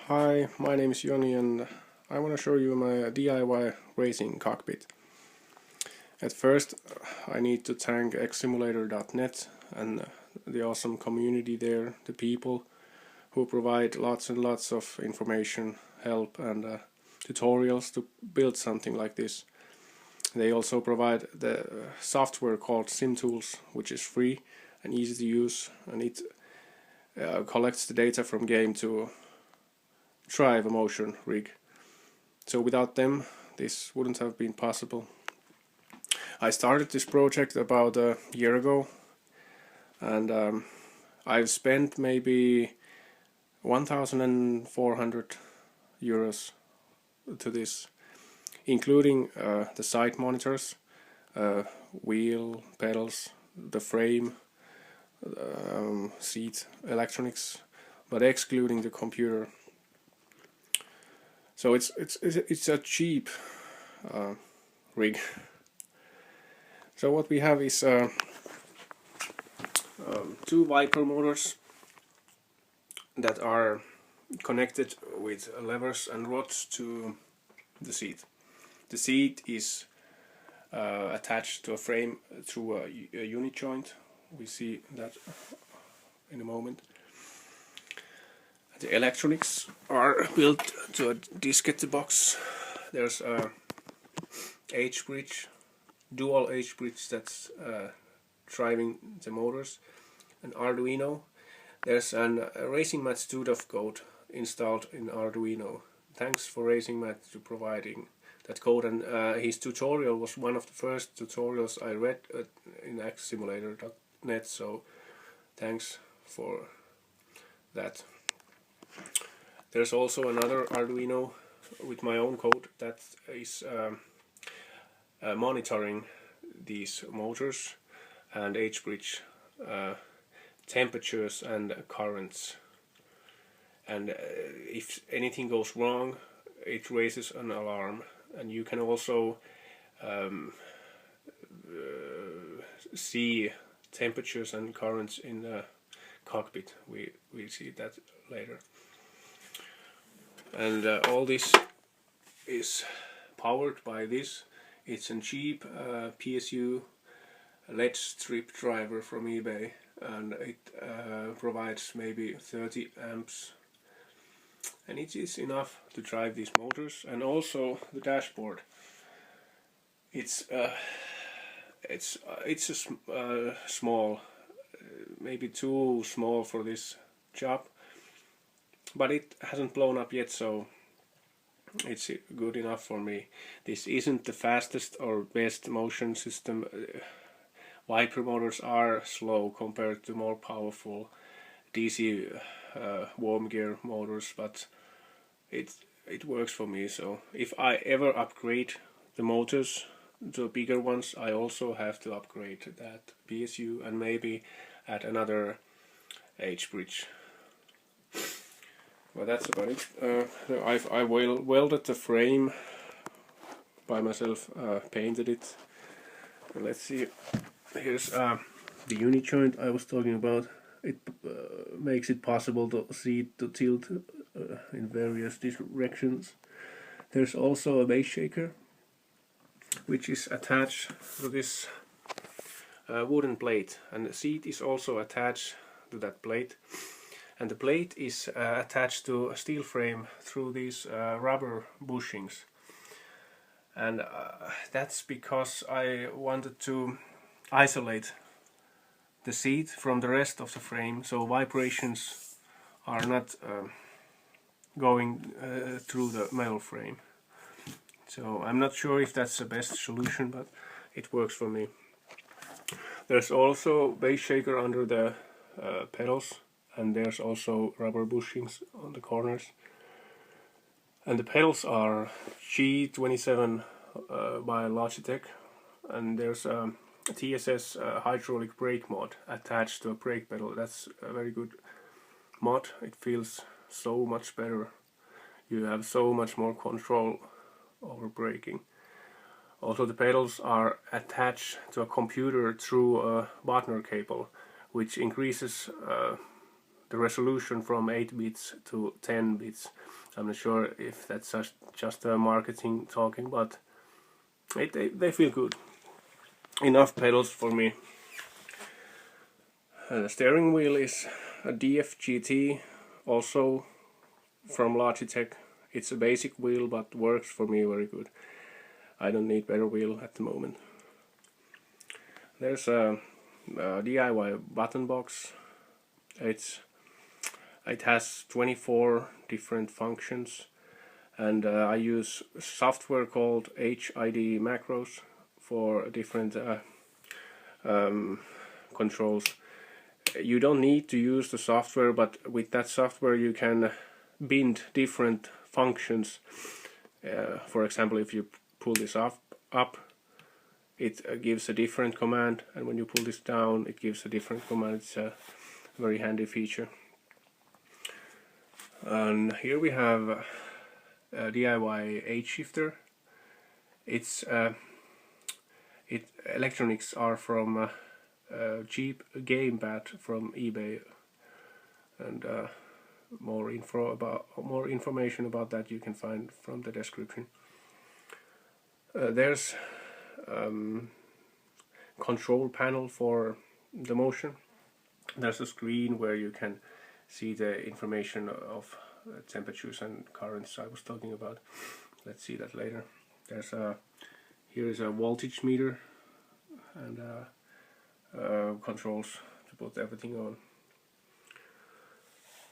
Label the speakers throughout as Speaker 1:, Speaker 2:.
Speaker 1: Hi, my name is Joni and I want to show you my DIY racing cockpit. At first I need to thank xsimulator.net and the awesome community there, the people who provide lots and lots of information, help and tutorials to build something like this. They also provide the software called Simtools, which is free and easy to use, and it collects the data from game to drive a motion rig. So without them this wouldn't have been possible. I started this project about a year ago and I've spent maybe 1,400 euros to this, including the side monitors, wheel, pedals, the frame, seat, electronics, but excluding the computer. So it's a cheap rig. So what we have is two Viper motors that are connected with levers and rods to the seat. The seat is attached to a frame through a unit joint. We see that in a moment. The electronics are built to a diskette box. There's a H-bridge, dual H-bridge that's driving the motors, an Arduino. There's a Racing Mat stuff code installed in Arduino. Thanks for Racing Mat to providing that code, and his tutorial was one of the first tutorials I read in xsimulator.net, so thanks for that. There's also another Arduino with my own code that is monitoring these motors and H-bridge temperatures and currents, and if anything goes wrong it raises an alarm. And you can also see temperatures and currents in the cockpit. We'll see that later. And all this is powered by this. It's a cheap PSU LED strip driver from eBay, and it provides maybe 30 amps, and it is enough to drive these motors. And also the dashboard. It's a small, maybe too small for this job, but it hasn't blown up yet, so it's good enough for me. This isn't the fastest or best motion system. Viper motors are slow compared to more powerful DC warm gear motors, but it works for me. So if I ever upgrade the motors to bigger ones, I also have to upgrade that PSU and maybe add another H-bridge. Well, that's about it. I welded the frame by myself, painted it. And let's see. Here's the unit joint I was talking about. It makes it possible to see it to tilt in various directions. There's also a base shaker, which is attached to this wooden plate, and the seat is also attached to that plate. And the plate is attached to a steel frame through these rubber bushings. And that's because I wanted to isolate the seat from the rest of the frame, so vibrations are not going through the metal frame. So I'm not sure if that's the best solution, but it works for me. There's also base shaker under the pedals, and there's also rubber bushings on the corners. And the pedals are G27 by Logitech, and there's a TSS hydraulic brake mod attached to a brake pedal. That's a very good mod. It feels so much better. You have so much more control over braking. Also, the pedals are attached to a computer through a Bartner cable, which increases the resolution from 8 bits to 10 bits. I'm not sure if that's just marketing talking, but they feel good. Enough pedals for me. The steering wheel is a DFGT, also from Logitech. It's a basic wheel, but works for me very good. I don't need better wheel at the moment. There's a DIY button box. It has 24 different functions, and I use software called HIDMacros for different controls. You don't need to use the software, but with that software you can bind different functions. For example, if you pull this up, it gives a different command, and when you pull this down, it gives a different command. It's a very handy feature. And here we have a DIY H shifter. Electronics are from cheap gamepad from eBay, and more information about that you can find from the description. There's control panel for the motion. There's a screen where you can see the information of temperatures and currents I was talking about. Let's see that later. Here is a voltage meter and controls to put everything on.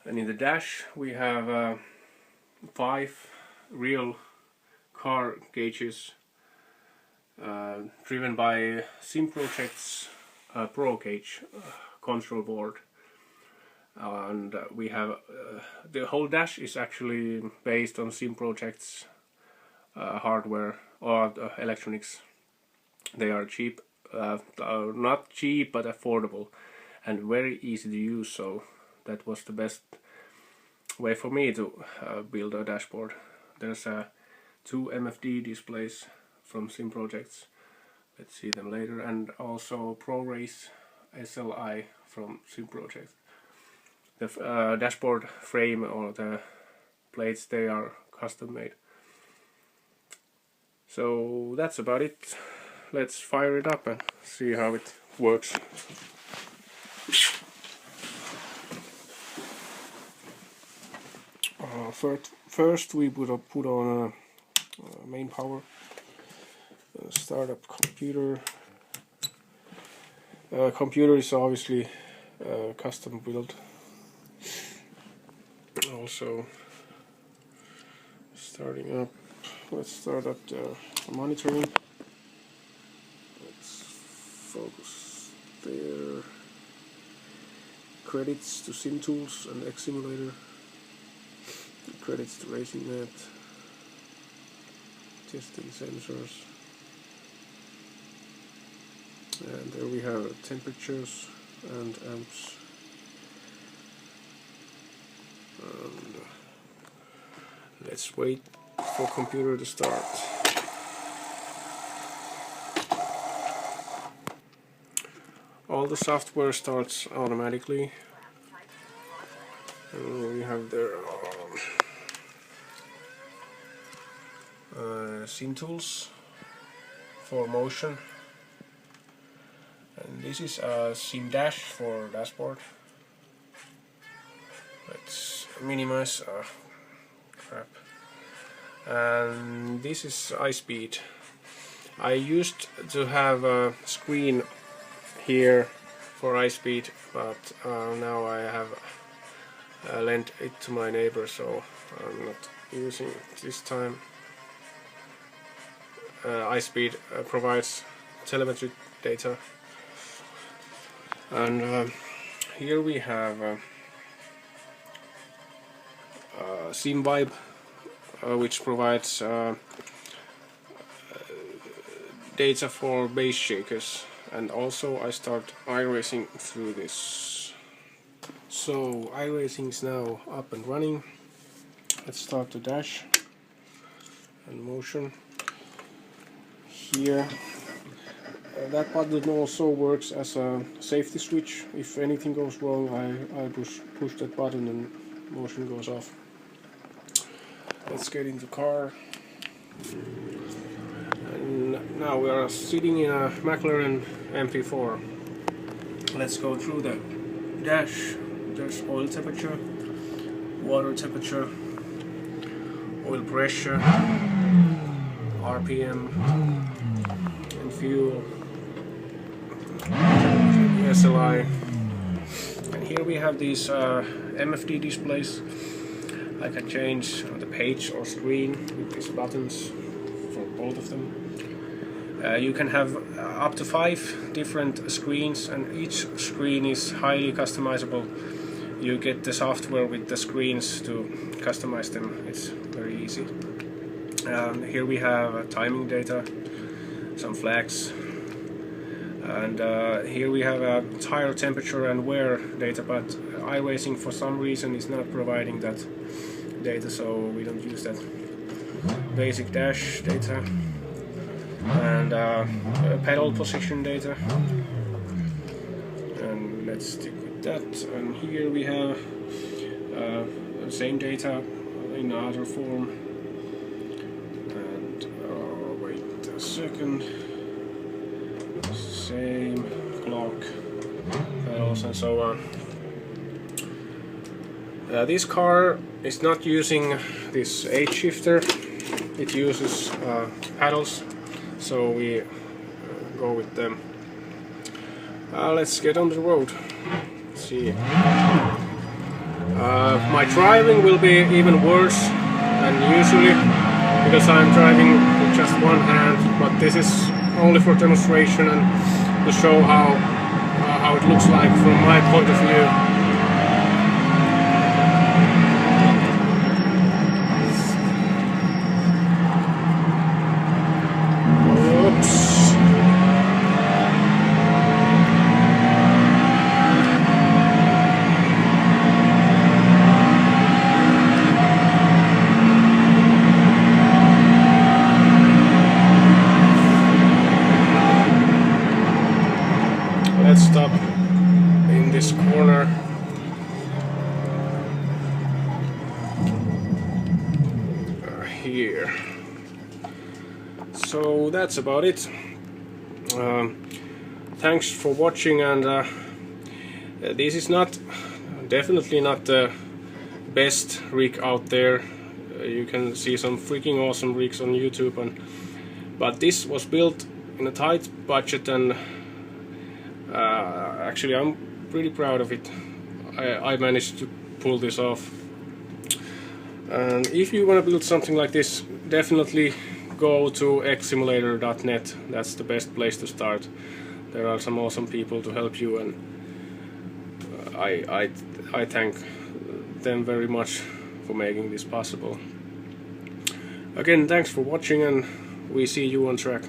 Speaker 1: And in the dash we have 5 real car gauges driven by Symprojects Pro-Gauge control board. And we have the whole dash is actually based on Symprojects hardware or electronics. They are cheap, not cheap but affordable, and very easy to use, so that was the best way for me to build a dashboard. There's 2 MFD displays from Symprojects. Let's see them later, and also ProRace SLI from Symprojects. The dashboard frame or the plates, they are custom made. So that's about it. Let's fire it up and see how it works. First we put on a main power, start up computer. Computer is obviously custom built. Also starting up, let's start up the monitoring. Let's focus there. Credits to Simtools and Xsimulator. Credits to Racing Net. Testing sensors. And there we have temperatures and amps. And let's wait for computer to start. All the software starts automatically. And we have their Simtools for motion. And this is a Simdash for dashboard. Let's minimize crap. And this is iSpeed. I used to have a screen here for iSpeed, but now I have lent it to my neighbor, so I'm not using it this time. iSpeed provides telemetry data. And here we have Simvibe, which provides data for base shakers, and also I start iRacing through this. So iRacing is now up and running. Let's start the dash and motion. Here that button also works as a safety switch. If anything goes wrong, I push that button and motion goes off. Let's get in the car. And now we are sitting in a McLaren MP4. Let's go through the dash. There's oil temperature, water temperature, oil pressure, RPM, and fuel, SLI. And here we have these MFD displays. I can change the page or screen with these buttons for both of them. You can have up to 5 different screens, and each screen is highly customizable. You get the software with the screens to customize them. It's very easy. Here we have timing data, some flags, and here we have tire temperature and wear data, but iRacing for some reason is not providing that data, so we don't use that. Basic dash data and pedal position data, and let's stick with that. And here we have the same data in other form. And wait a second, same clock, pedals, and so on. This car is not using this H shifter. It uses paddles, so we go with them. Let's get on the road. Let's see. My driving will be even worse than usually because I'm driving with just one hand, but this is only for demonstration and to show how it looks like from my point of view. Let's stop in this corner. Here. So that's about it. Thanks for watching, and this is definitely not the best rig out there. You can see some freaking awesome rigs on YouTube, but this was built in a tight budget, and actually I'm pretty proud of it. I managed to pull this off. And if you want to build something like this, definitely go to xsimulator.net. That's the best place to start. There are some awesome people to help you, and I thank them very much for making this possible. Again, thanks for watching, and we see you on track.